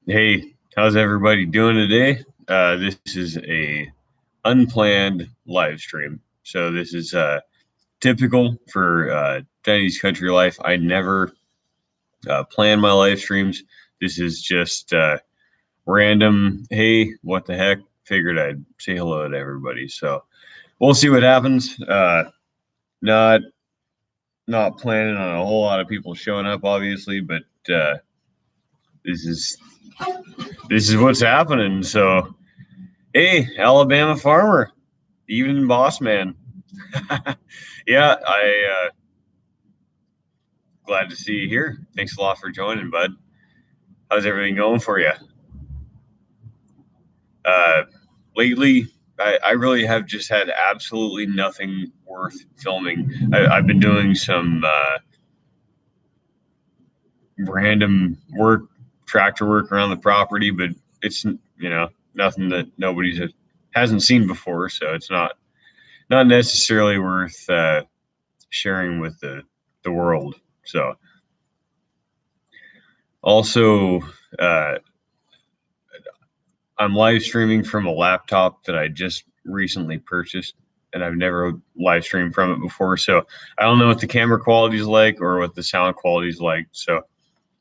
Hey, how's everybody doing today? This is a unplanned live stream. So this is typical for Chinese country life. I never plan my live streams. This is just random. Hey, what the heck? Figured I'd say hello to everybody. So we'll see what happens. Not not planning on a whole lot of people showing up, obviously, but this is this is what's happening. So hey, Alabama farmer, evening boss man. Yeah, I glad to see you here. Thanks a lot for joining, bud. How's everything going for you? Uh, Lately, I really have just had absolutely nothing worth filming. I've been doing some random work, tractor work around the property, but it's nothing that nobody's hasn't seen before, so it's not necessarily worth sharing with the world. So also, uh, I'm live streaming from a laptop that I just recently purchased, and I've never live streamed from it before. So I don't know what the camera quality is like or what the sound quality is like. So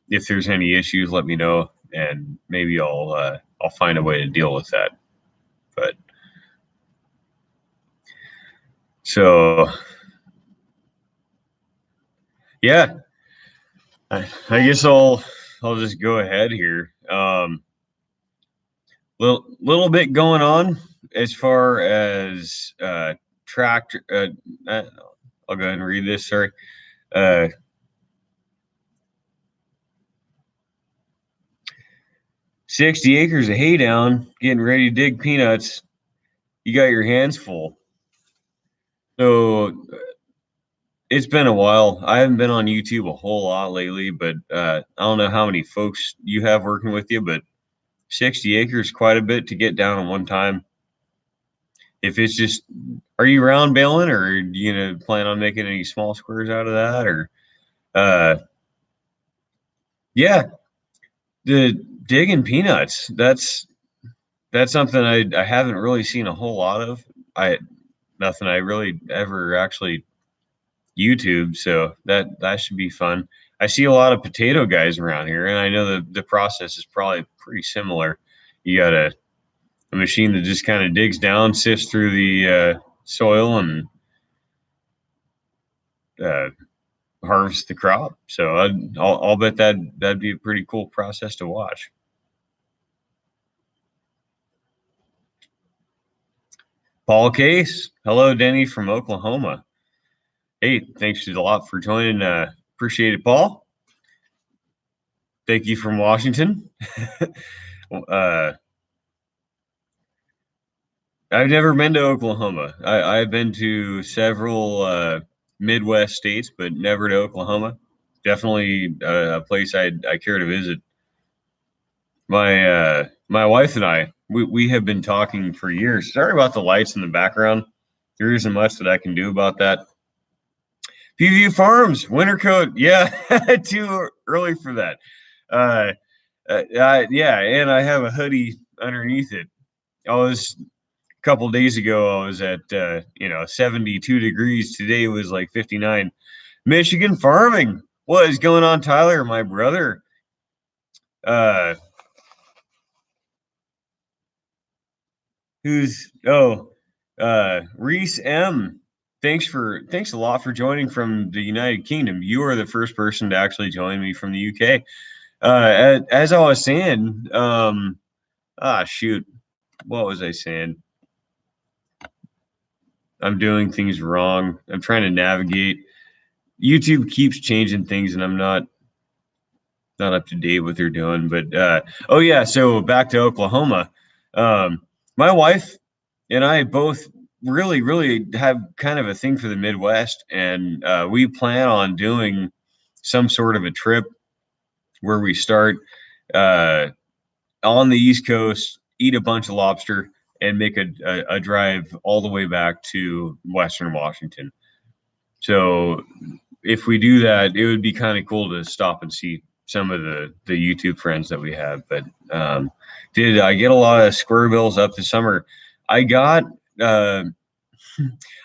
if there's any issues, let me know, and maybe I'll find a way to deal with that. But so yeah, I guess I'll just go ahead here. Little bit going on as far as tractor. I'll go ahead and read this. Sorry. Uh, 60 acres of hay down, getting ready to dig peanuts. You got your hands full. So it's been a while. I haven't been on YouTube a whole lot lately, but I don't know how many folks you have working with you, but 60 acres quite a bit to get down at one time. If it's just, are you round baling, or do you plan on making any small squares out of that, or uh, yeah, the digging peanuts. That's something I haven't really seen a whole lot of. I Nothing I really ever actually YouTube, so that should be fun. I see a lot of potato guys around here, and I know the process is probably pretty similar. You got a machine that just kind of digs down, sifts through the soil, and uh, harvests the crop. So I'll bet that'd be a pretty cool process to watch. Paul Case, hello, Denny from Oklahoma. Hey, thanks a lot for joining. Appreciate it, Paul. Thank you from Washington. uh, I've never been to Oklahoma. I've been to several Midwest states, but never to Oklahoma. Definitely a place I care to visit. My wife and we have been talking for years. Sorry about the lights in the background. There isn't much that I can do about that. PVU Farms winter coat. Yeah, too early for that. Uh, yeah, and I have a hoodie underneath it. I was a couple days ago. I was at 72 degrees. Today was like 59. Michigan farming. What is going on, Tyler? My brother. Uh, who's Reese M. Thanks a lot for joining from the United Kingdom. You are the first person to actually join me from the UK. As I was saying, shoot, what was I saying? I'm doing things wrong. I'm trying to navigate. YouTube keeps changing things, and I'm not up to date what they're doing. But oh yeah, so back to Oklahoma. My wife and I both really have kind of a thing for the Midwest, and we plan on doing some sort of a trip where we start uh, on the East Coast, eat a bunch of lobster, and make a drive all the way back to Western Washington. So if we do that, it would be kind of cool to stop and some of the YouTube friends that we have. But did I get a lot of square bills up this summer? I got uh,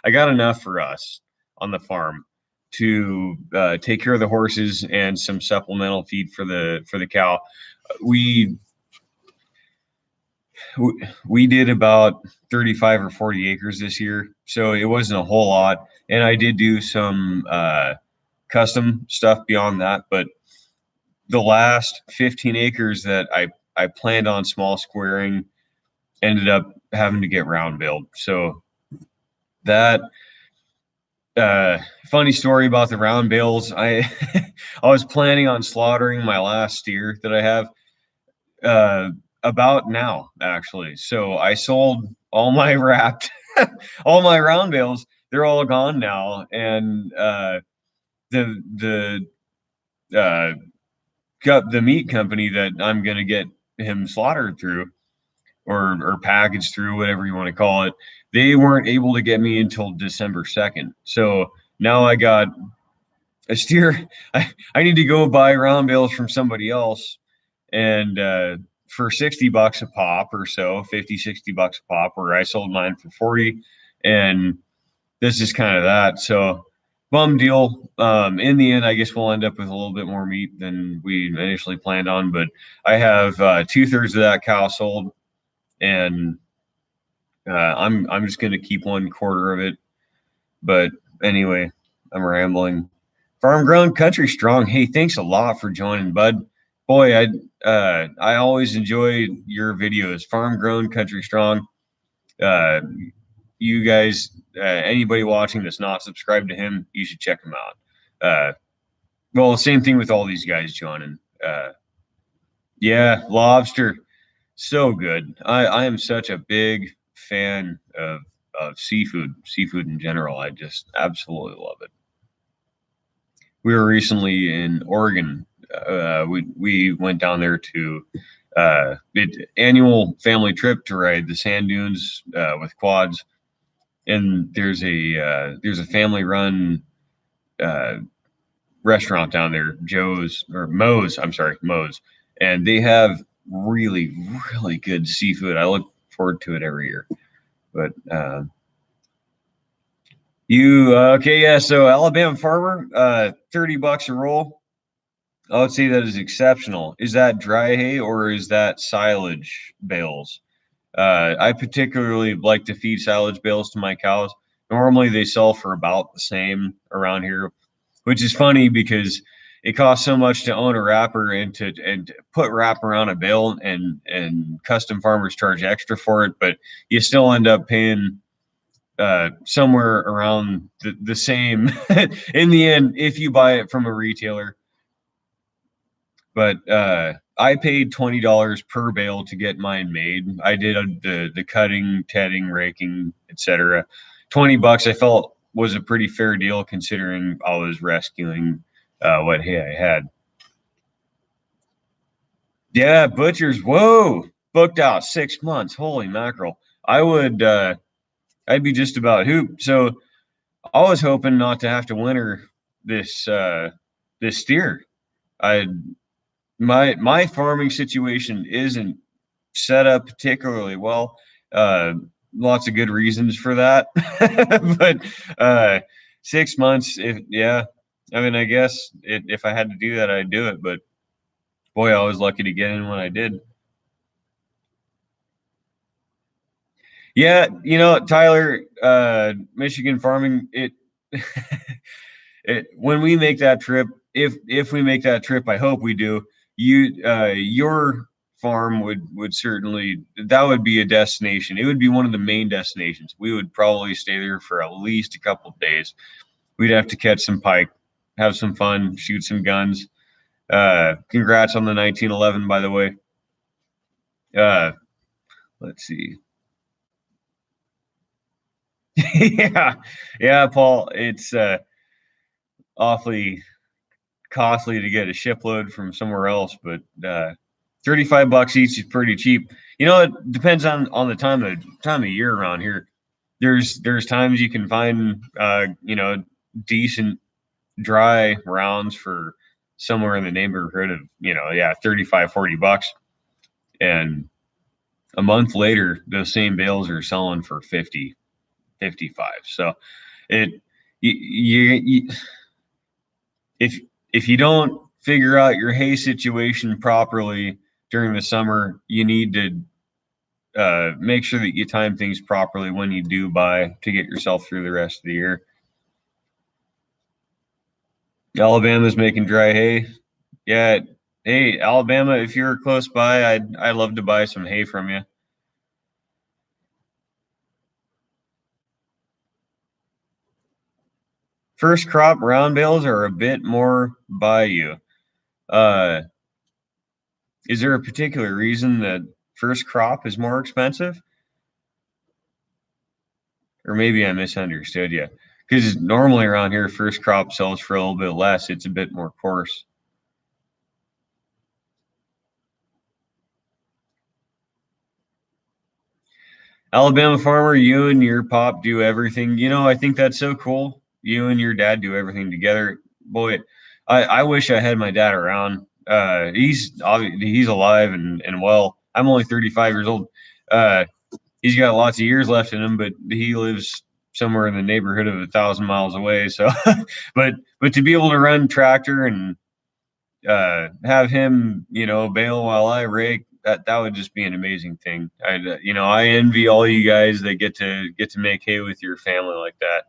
I got enough for us on the farm to take care of the horses and some supplemental feed for the cow. We we did about 35 or 40 acres this year, so it wasn't a whole lot. And I did do some custom stuff beyond that, but the last 15 acres that I planned on small squaring ended up having to get round baled. So that funny story about the round bales. I I was planning on slaughtering my last steer that I have uh, about now actually. So I sold all my wrapped, all my round bales. They're all gone now, and the the meat company that I'm gonna get him slaughtered through or packaged through, whatever you want to call it, they weren't able to get me until December 2nd. So now I got a steer. I need to go buy round bales from somebody else and for $60 a pop or so, 50, $60 a pop, where I sold mine for 40. And this is kind of that. So bum deal. In the end, I guess we'll end up with a little bit more meat than we initially planned on, but I have 2/3 of that cow sold, and I'm just gonna keep 1/4 of it. But anyway, I'm rambling. Farm grown, country strong. Hey, thanks a lot for joining, bud. Boy, I always enjoy your videos. Farm grown, country strong. Uh, you guys, anybody watching that's not subscribed to him, you should check him out. Well, same thing with all these guys joining. Yeah, lobster, so good. I am such a big fan of seafood in general. I just absolutely love it. We were recently in Oregon. We went down there to annual family trip to ride the sand dunes with quads, and there's a family run uh, restaurant down there, Joe's or Moe's. I'm sorry, Moe's, and they have really good seafood. I look forward to it every year. But you okay? Yeah. So Alabama farmer, $30 a roll. I would say that is exceptional. Is that dry hay or is that silage bales? I particularly like to feed silage bales to my cows. Normally, they sell for about the same around here, which is funny because it costs so much to own a wrapper and to put wrap around a bale, and custom farmers charge extra for it, but you still end up paying somewhere around the same in the end if you buy it from a retailer. But I paid $20 per bale to get mine made. I did the cutting, tedding, raking, etc. $20 I felt was a pretty fair deal considering I was rescuing what hay I had. Yeah, butchers. Whoa, booked out 6 months. Holy mackerel! I would. I'd be just about hoop. So I was hoping not to have to winter this this steer. I my farming situation isn't set up particularly well. Uh, Lots of good reasons for that, but 6 months. If yeah, I mean, I guess if I had to do that, I'd do it. But boy, I was lucky to get in when I did. Yeah, Tyler, Michigan farming. When we make that trip, if we make that trip, I hope we do. Your farm would certainly, that would be a destination. It would be one of the main destinations. We would probably stay there for at least a couple of days. We'd have to catch some pike, have some fun, shoot some guns. Congrats on the 1911, by the way. Uh, let's see. Yeah, yeah, Paul. It's awfully costly to get a shipload from somewhere else, but $35 each is pretty cheap. It depends on the time of year around here. There's times you can find decent dry rounds for somewhere in the neighborhood of, 35, $40. And a month later, those same bales are selling for 50, 55. So it, you if if you don't figure out your hay situation properly during the summer, you need to make sure that you time things properly when you do buy to get yourself through the rest of the year. Alabama's making dry hay. Yeah. Hey, Alabama, if you're close by, I'd love to buy some hay from you. First crop round bales are a bit more by you. Uh, is there a particular reason that first crop is more expensive? Or maybe I misunderstood you. Because normally around here, first crop sells for a little bit less. It's a bit more coarse. Alabama farmer, you and your pop do everything. I think that's so cool. You and your dad do everything together. Boy, I wish I had my dad around. He's alive and well. I'm only 35 years old. He's got lots of years left in him, but he lives somewhere in the neighborhood of 1,000 miles away. So, but to be able to run tractor and have him, bail while I rake, that would just be an amazing thing. I envy all you guys that get to make hay with your family like that.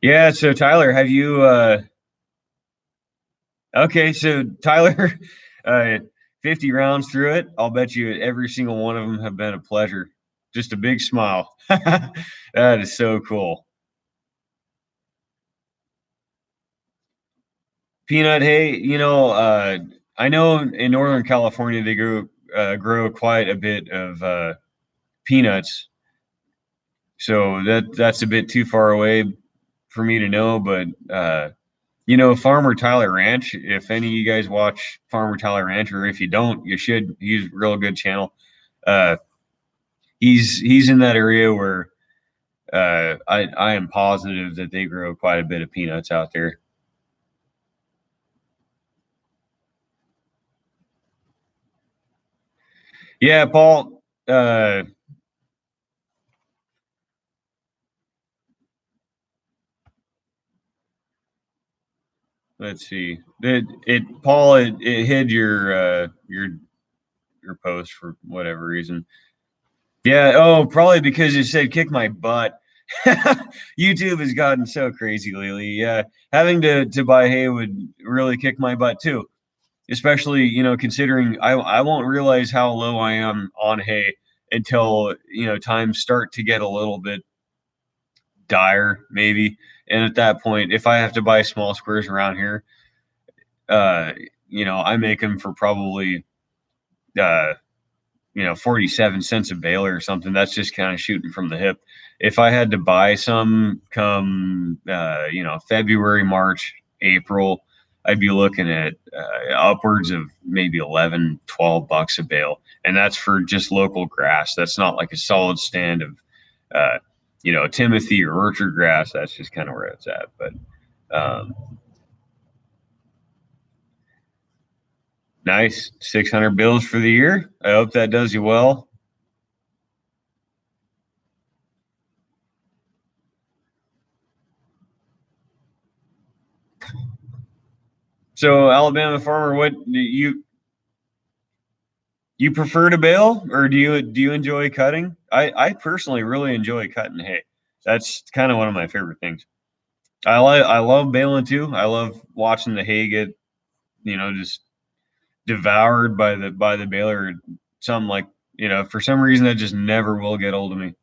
Yeah. So Tyler, have you? Okay. So Tyler, uh, 50 rounds through it. I'll bet you every single one of them have been a pleasure. Just a big smile. That is so cool. Peanut hay, I know in Northern California they grow quite a bit of peanuts, so that's a bit too far away for me to know. But Farmer Tyler Ranch. If any of you guys watch Farmer Tyler Ranch, or if you don't, you should. He's a real good channel. Uh, he's in that area where I am positive that they grow quite a bit of peanuts out there. Yeah, Paul. Let's see. Paul, it hid your post for whatever reason. Yeah. Oh, probably because you said kick my butt. YouTube has gotten so crazy lately. Yeah, having to buy hay would really kick my butt too. Especially considering I won't realize how low I am on hay until times start to get a little bit dire maybe. And at that point, if I have to buy small squares around here, uh, I make them for probably, uh, 47 cents a baler or something. That's just kind of shooting from the hip. If I had to buy some come, February, March, April, I'd be looking at upwards of maybe 11, $12 a bale. And that's for just local grass. That's not like a solid stand of, uh, Timothy or orchard grass. That's just kind of where it's at. But, um, nice. 600 bills for the year. I hope that does you well. So, Alabama farmer, what do you prefer to bale, or do you enjoy cutting? I personally really enjoy cutting hay. That's kind of one of my favorite things. I love baling too. I love watching the hay get just devoured by the baler. Some like for some reason that just never will get old of me.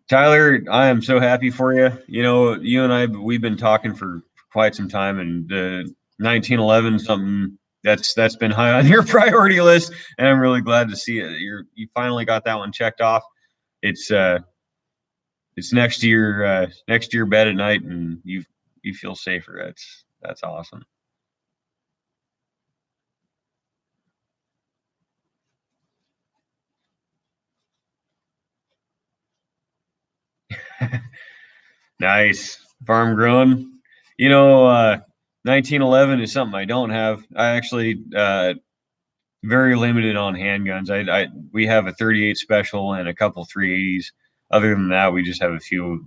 Tyler, I am so happy for you. You and I, we've been talking for quite some time, and 1911 something that's been high on your priority list, and I'm really glad to see it. You finally got that one checked off. It's it's next to your bed at night, and you feel safer. That's awesome. Nice. Farm grown. You know, 1911 is something I don't have. I actually very limited on handguns. We have a 38 special and a couple 380s. Other than that, we just have a few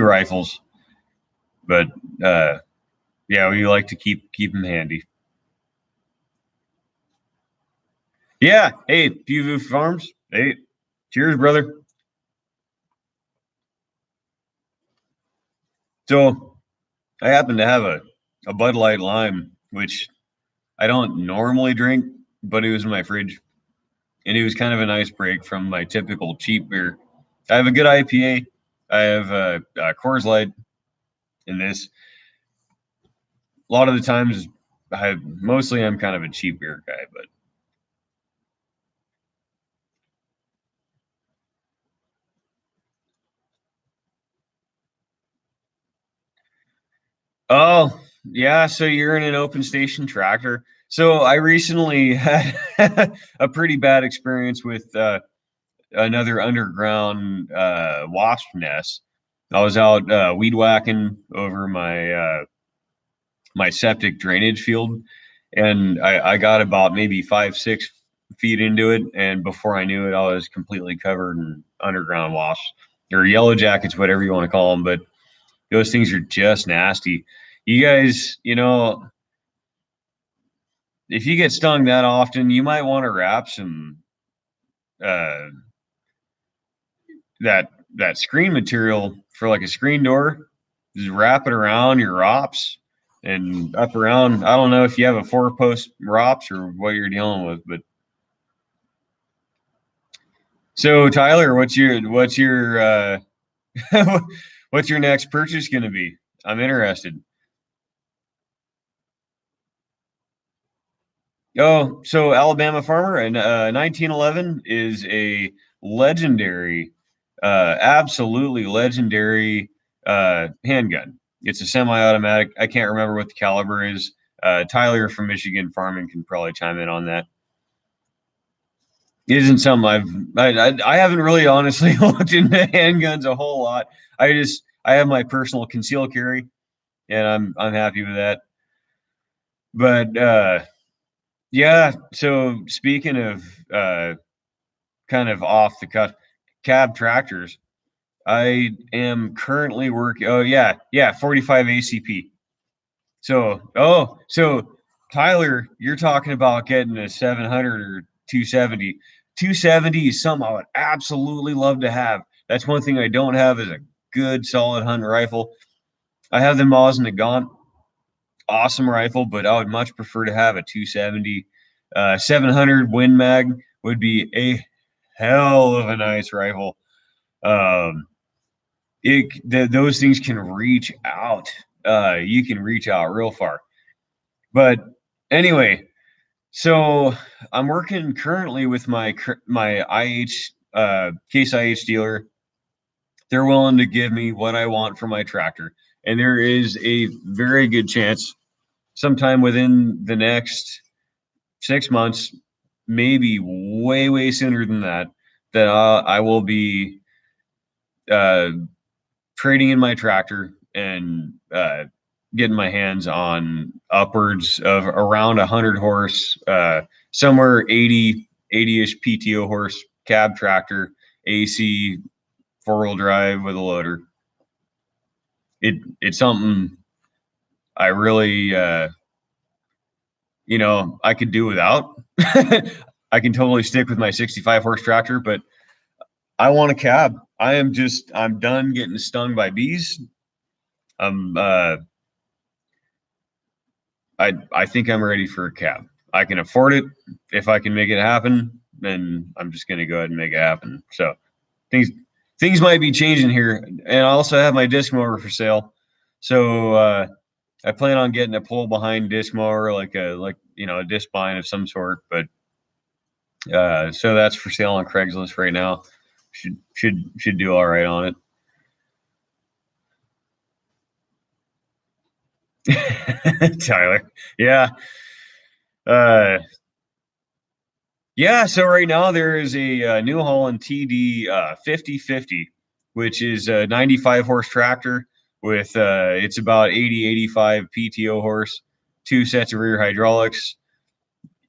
rifles. But yeah, we like to keep them handy. Yeah. Hey, Puvu Farms. Hey, cheers, brother. So I happen to have a Bud Light Lime, which I don't normally drink, but it was in my fridge, and it was kind of a nice break from my typical cheap beer. I have a good IPA. I have a Coors Light in this. A lot of the times, I'm kind of a cheap beer guy, but oh yeah. So you're in an open station tractor. So I recently had a pretty bad experience with another underground wasp nest. I was out weed whacking over my septic drainage field, and I got about maybe 5, 6 feet into it, and before I knew it, I was completely covered in underground wasps or yellow jackets, whatever you want to call them. But those things are just nasty. You guys, if you get stung that often, you might want to wrap some uh, that screen material for like a screen door. Just wrap it around your ROPS and up around. I don't know if you have a 4-post ROPS or what you're dealing with, but so Tyler, what's your next purchase going to be? I'm interested. Oh, so Alabama Farmer and 1911 is a legendary, absolutely legendary handgun. It's a semi-automatic. I can't remember what the caliber is. Tyler from Michigan Farming can probably chime in on that. It isn't something I haven't really honestly looked into handguns a whole lot. I have my personal concealed carry, and I'm happy with that. But yeah, so speaking of kind of off the cuff cab tractors, I am currently working. Oh yeah, 45 ACP. So Tyler, you're talking about getting a 700 or 270. 270 is something I would absolutely love to have. That's one thing I don't have is a good solid hunt rifle. I have the Moz and the Gaunt, awesome rifle, but I would much prefer to have a 270. 700 Win Mag would be a hell of a nice rifle. Um, those things can reach out. You can reach out real far. But anyway, so I'm working currently with my IH Case IH dealer. They're willing to give me what I want for my tractor, and there is a very good chance sometime within the next 6 months, maybe way sooner than that, that I will be uh, trading in my tractor and getting my hands on upwards of around 100 horse, somewhere 80-ish PTO horse cab tractor, AC, 4-wheel drive with a loader. It's something I really, I could do without. I can totally stick with my 65 horse tractor, but I want a cab. I'm done getting stung by bees. I'm I think I'm ready for a cab. I can afford it. If I can make it happen, then I'm just gonna go ahead and make it happen. So things things might be changing here. And I also have my disc mower for sale. So I plan on getting a pull behind disc mower, a disc bind of some sort. But so that's for sale on Craigslist right now. Should do all right on it. Tyler. Yeah. Uh, yeah. So right now there is a New Holland TD 5050. which is a 95 horse tractor with it's about 80-85 PTO horse, 2 sets of rear hydraulics.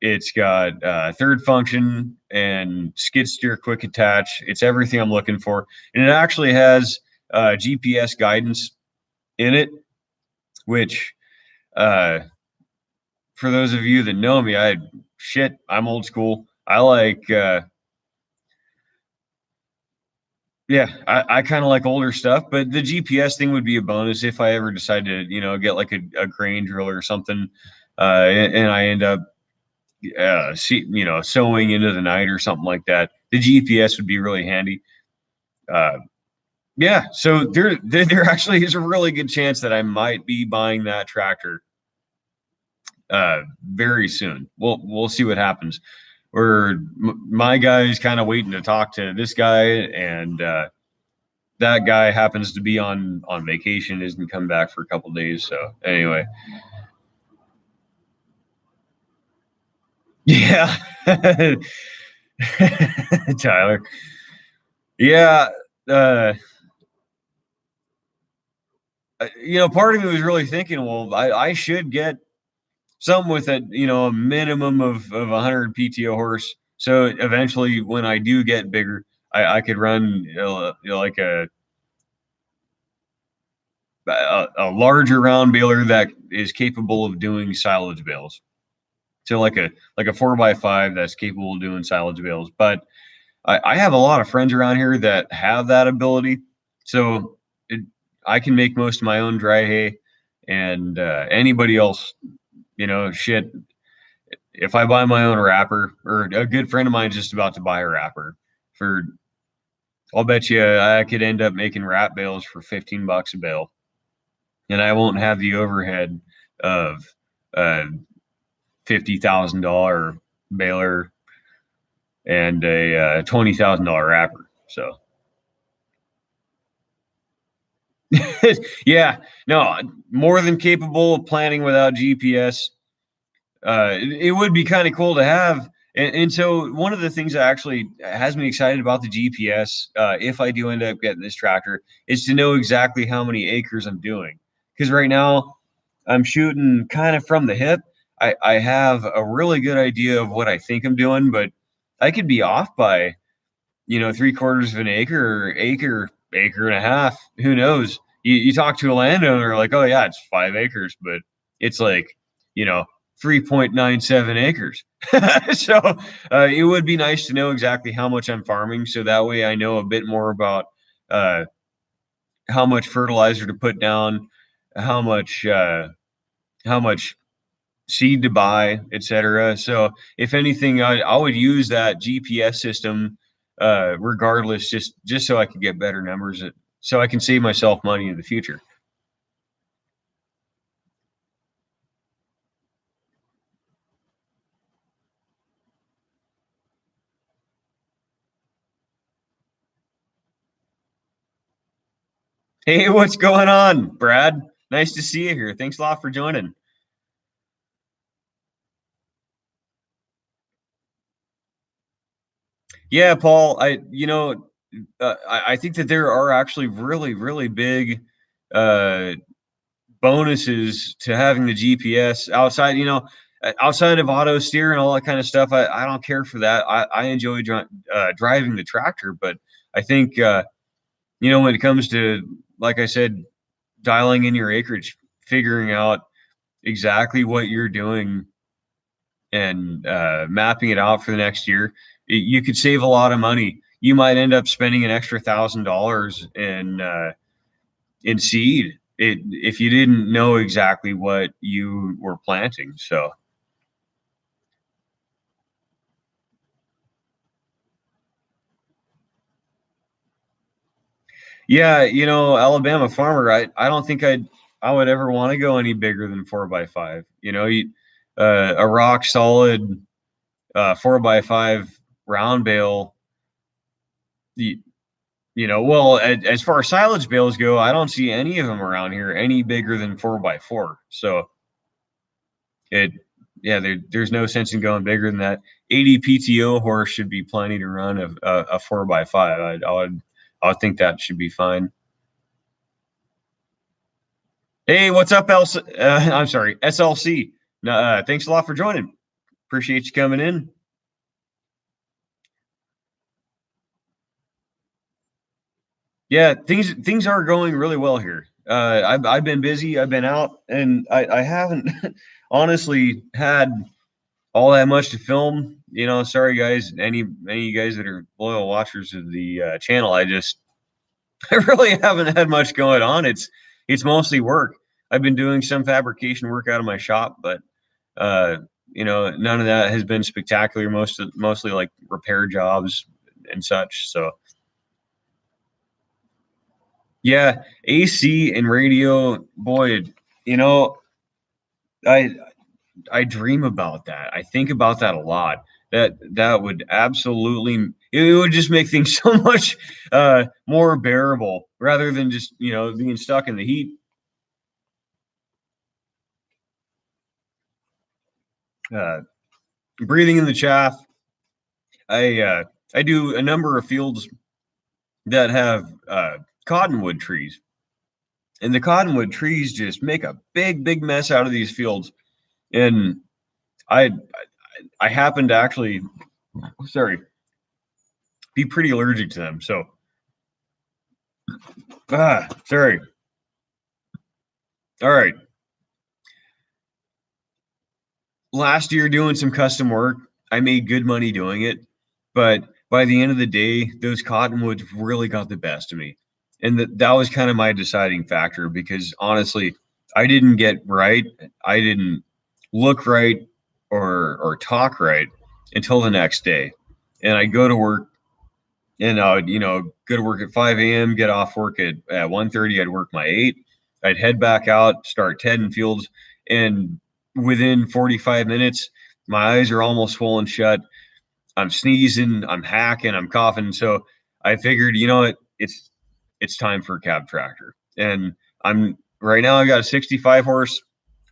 It's got third function and skid steer quick attach. It's everything I'm looking for, and it actually has GPS guidance in it, which for those of you that know me, I'm old school. I like I kind of like older stuff, but the GPS thing would be a bonus if I ever decide to, get like a grain driller or something, and I end up, sewing into the night or something like that. The GPS would be really handy. Uh, yeah, so there actually is a really good chance that I might be buying that tractor very soon. We'll see what happens. My guy's kind of waiting to talk to this guy, and that guy happens to be on vacation, isn't come back for a couple days. So anyway, yeah, Tyler. Yeah, uh, part of me was really thinking, well, I should get some with a minimum of 100 PTO horse. So eventually, when I do get bigger, I could run like a larger round baler that is capable of doing silage bales. So like a 4x5 that's capable of doing silage bales. But I have a lot of friends around here that have that ability. So I can make most of my own dry hay, and anybody else, shit. If I buy my own wrapper, or a good friend of mine is just about to buy a wrapper for, I'll bet you I could end up making wrap bales for $15 a bale, and I won't have the overhead of a $50,000 baler and a $20,000 wrapper. So, yeah, no, more than capable of planning without GPS. It would be kind of cool to have. And so one of the things that actually has me excited about the GPS, if I do end up getting this tractor, is to know exactly how many acres I'm doing. Because right now I'm shooting kind of from the hip. I have a really good idea of what I think I'm doing, but I could be off by, 3/4 of an acre or acre and a half. Who knows? You talk to a landowner like, oh yeah, it's 5 acres, but it's like, you know, 3.97 acres. So it would be nice to know exactly how much I'm farming, so that way I know a bit more about uh, how much fertilizer to put down, how much how much seed to buy, etc. So if anything, I would use that GPS system regardless, just so I could get better numbers, so I can save myself money in the future. Hey, what's going on, Brad? Nice to see you here. Thanks a lot for joining. Yeah, Paul. I think that there are actually really, really big uh, bonuses to having the GPS outside. Outside of auto steer and all that kind of stuff. I don't care for that. I enjoy driving the tractor, but I think when it comes to, like I said, dialing in your acreage, figuring out exactly what you're doing, and mapping it out for the next year, you could save a lot of money. You might end up spending an extra $1,000 in seed if you didn't know exactly what you were planting. So yeah, Alabama farmer. I don't think I would ever want to go any bigger than 4x5. A rock solid 4x5 round bale. You, well, as far as silage bales go, I don't see any of them around here any bigger than 4x4. So it, yeah, there's no sense in going bigger than that. 80 PTO horse should be plenty to run a 4x5. I think that should be fine. Hey, what's up, I'm sorry, SLC. Thanks a lot for joining. Appreciate you coming in. Yeah, things are going really well here. I've been busy. I've been out, and I haven't honestly had all that much to film. Sorry guys, any of you guys that are loyal watchers of the channel. I really haven't had much going on. It's mostly work. I've been doing some fabrication work out of my shop, but uh, none of that has been spectacular. Mostly like repair jobs and such. So yeah, AC and radio, boy, you know, I I dream about that. I think about that a lot. That would absolutely, it would just make things so much more bearable rather than just being stuck in the heat. Uh, Breathing in the chaff. I do a number of fields that have cottonwood trees, and the cottonwood trees just make a big mess out of these fields. And I I happen to actually, sorry, be pretty allergic to them. So sorry. All right. Last year doing some custom work, I made good money doing it, but by the end of the day, those cottonwoods really got the best of me. And that was kind of my deciding factor because honestly, I didn't get right. I didn't look right or talk right until the next day. And I go to work and I would, go to work at 5 a.m., get off work at 1:30. I'd work my 8. I'd head back out, start tedding fields, and within 45 minutes, my eyes are almost swollen shut. I'm sneezing, I'm hacking, I'm coughing. So I figured, you know what, it's time for a cab tractor. And I'm right now I got a 65 horse.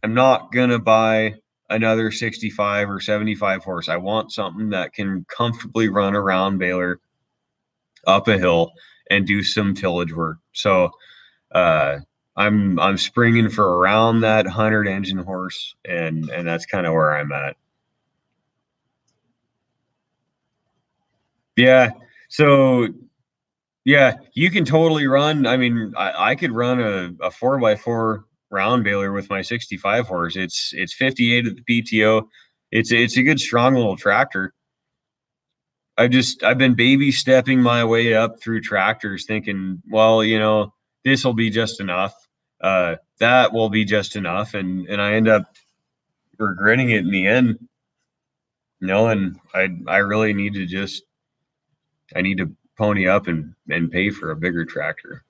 I'm not gonna buy another 65 or 75 horse. I want something that can comfortably run around Baylor up a hill and do some tillage work. So uh, I'm springing for around that 100 engine horse, and that's kind of where I'm at. Yeah. So yeah, you can totally run. I mean, I could run a 4x4 round baler with my 65 horse. It's 58 at the PTO. It's a good strong little tractor. I've been baby stepping my way up through tractors, thinking, well, this will be just enough. That will be just enough, and I end up regretting it in the end, knowing I really need to just I need to pony up and pay for a bigger tractor.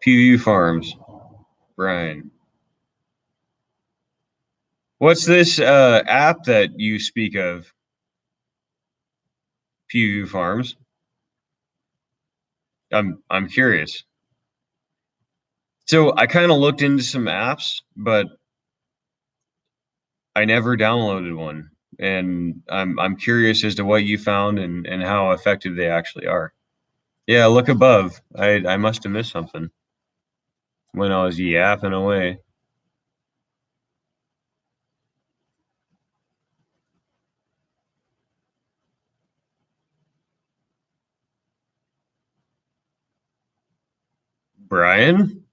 PU Farms, Brian. What's this app that you speak of? PU Farms. I'm curious. So I kind of looked into some apps, but I never downloaded one, and I'm curious as to what you found and how effective they actually are. Yeah, look above. I must have missed something when I was yapping away. Brian,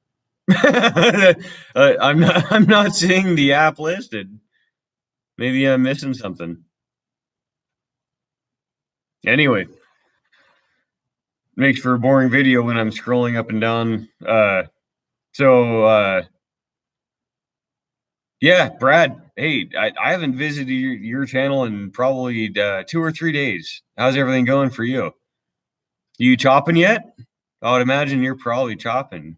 I'm not seeing the app listed. Maybe I'm missing something. Anyway, makes for a boring video when I'm scrolling up and down. So yeah, Brad. Hey, I haven't visited your channel in probably 2 or 3 days. How's everything going for you? You chopping yet? I would imagine you're probably chopping.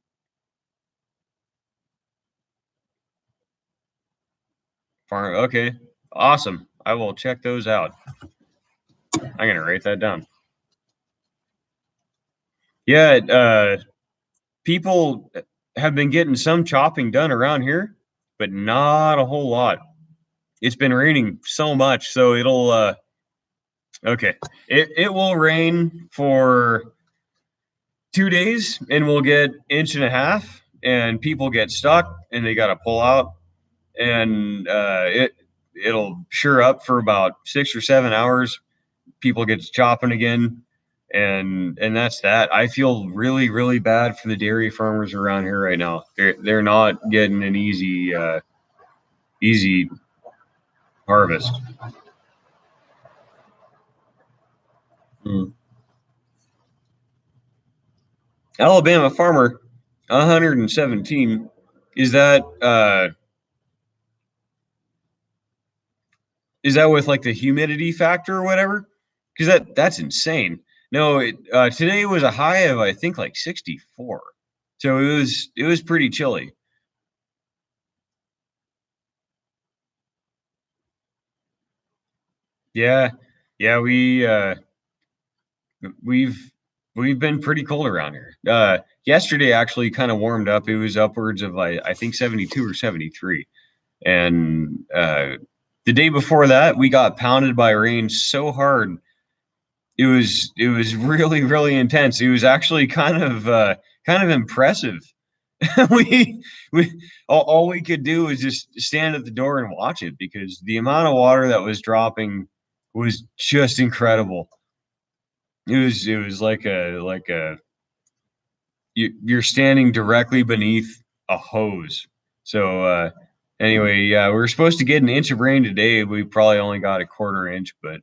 Farm. Okay, awesome. I will check those out. I'm gonna write that down. Yeah, people have been getting some chopping done around here, but not a whole lot. It's been raining so much, so Okay. It will rain for 2 days and we'll get 1.5 inches and people get stuck and they got to pull out and it'll sure up for about 6 or 7 hours. People get to chopping again and that's that. I feel really, really bad for the dairy farmers around here right now. They're not getting an easy harvest. Mm. Alabama farmer 117. Is that with like the humidity factor or whatever? Because that's insane. No, today was a high of I think like 64, so it was pretty chilly. Yeah, yeah, we've we've been pretty cold around here. Yesterday actually kind of warmed up. It was upwards of I think 72 or 73, and the day before that we got pounded by rain so hard it was really really intense. It was actually kind of impressive. We all we could do was just stand at the door and watch it because the amount of water that was dropping was just incredible. It was like a you're standing directly beneath a hose. So anyway, yeah, we were supposed to get an inch of rain today. We probably only got a quarter inch, but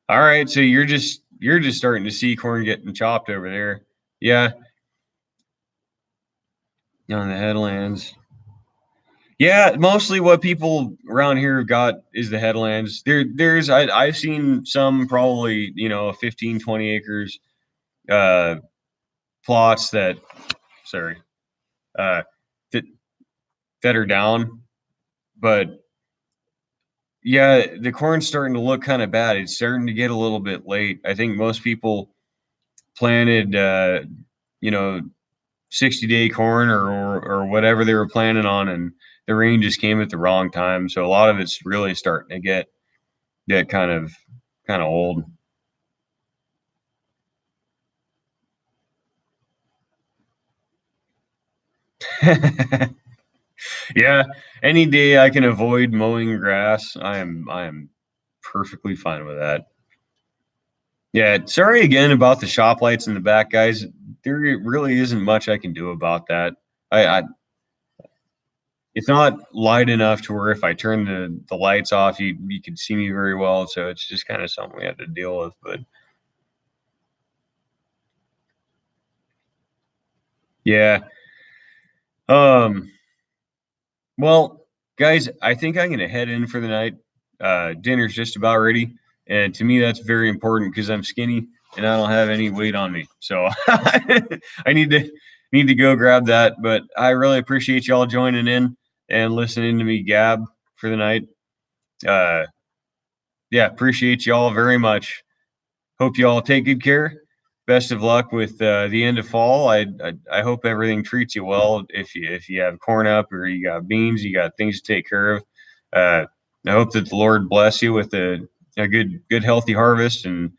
all right. So you're just starting to see corn getting chopped over there. Yeah, on the headlands. Yeah, mostly what people around here have got is the headlands. I've seen some probably 15, 20 acres uh, plots that sorry uh, that that are down, but yeah, the corn's starting to look kind of bad. It's starting to get a little bit late. I think most people planted you know 60-day corn or whatever they were planning on, and the rain just came at the wrong time. So a lot of it's really starting to get kind of old. Yeah, any day I can avoid mowing grass, I am perfectly fine with that. Yeah, sorry again about the shop lights in the back, guys. There really isn't much I can do about that. I it's not light enough to where if I turn the lights off, you can see me very well. So it's just kind of something we had to deal with. But yeah, um, well, guys, I think I'm gonna head in for the night. Dinner's just about ready, and to me that's very important because I'm skinny and I don't have any weight on me. So I need to go grab that. But I really appreciate y'all joining in and listening to me gab for the night. Uh, yeah, appreciate y'all very much. Hope you all take good care. Best of luck with the end of fall. I hope everything treats you well. If you have corn up or you got beans, you got things to take care of. Uh, I hope that the Lord bless you with a good healthy harvest. And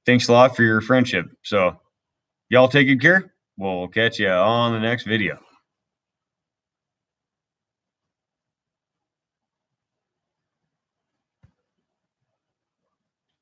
thanks a lot for your friendship. So y'all take good care. We'll catch you on the next video.